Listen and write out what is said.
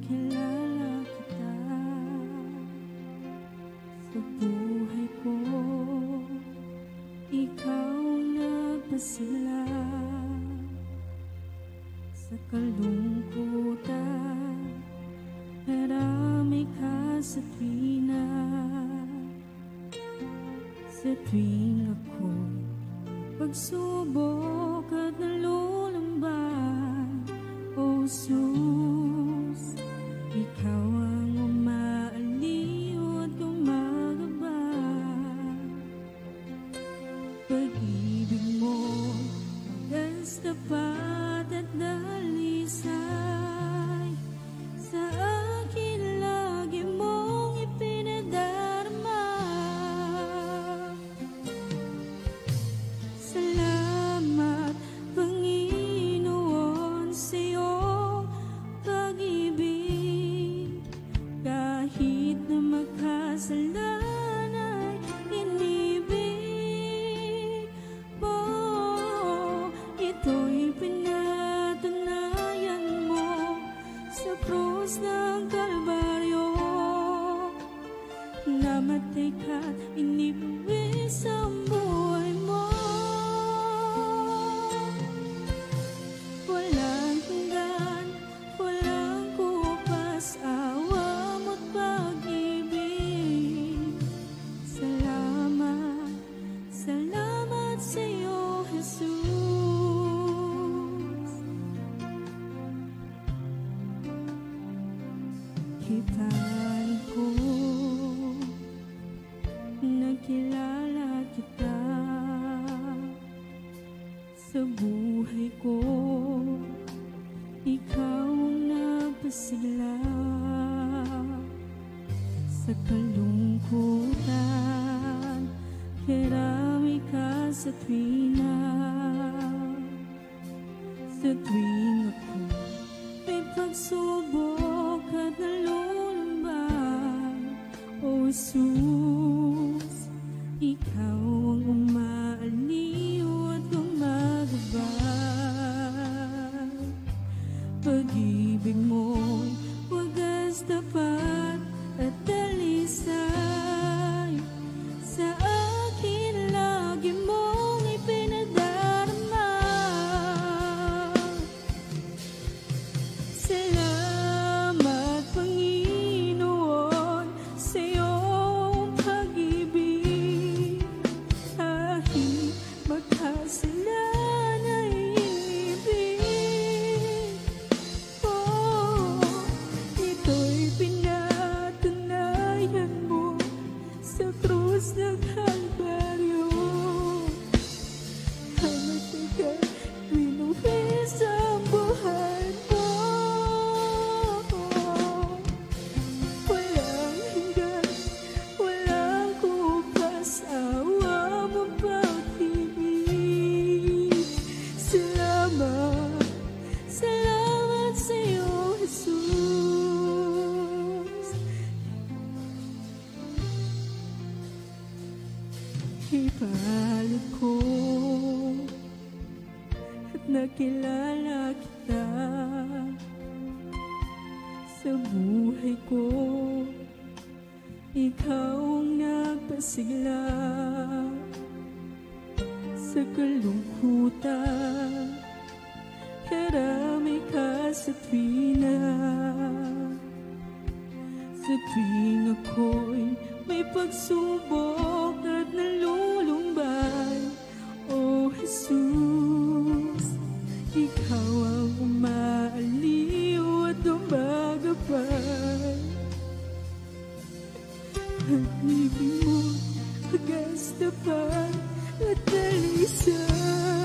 nakilala kita sa buhay ko, ikaw nagpasigla sa kalungkutan, marami ka sa tuwing ako'y pagsubok at nalulumban. O Sus, ikaw ang umaaliw at gumagabay. Pag-ibig mo wagas tapat at dalisay, sa akin lagi mong ipinadarama. Salamat, Panginoon, sa iyong pag-ibig. Kahit na magkasalan ay inibig mo. Ito'y pinatunayan mo sa krus ng Kalbaryo. Namatay ka't inibuwis ang buhay mo. Walang hanggan, walang kupas, awa mo't pag-ibig. Salamat, salamat sa iyo, Jesus. Kitang ko, nakilala kita sa buhay ko, ikaw ang nagpasigla sa kalungkutan, karami ka sa tuwing ako may pagsubok at nalulumban. O Sus, ikaw ang umaaliw at gumagabay. Pag-ibig mo'y wagas tapat at dalisay, sa akin lagi mong ipinadarama. Salamat, Panginoon, sa iyong pag-ibig. Kahit magkasalan ay inibig mo. Ito'y pinatunayan mo sa krus ng Kalbaryo. Namatay ka, binuwis ang buhay mo. Walang hanggan, walang kupas, awa mong pag-ibig. Salamat, salamat sa iyo, Jesus. Ipalad ko at nakilala kita sa buhay ko, ikaw ang nagpasigla sa kalungkutan, karami ka sa tuwing ako'y may pagsubok at nalulumban. O Jesus, ikaw ang umaaliw at gumagabay. Pag-ibig mo wagas tapat at dalisay,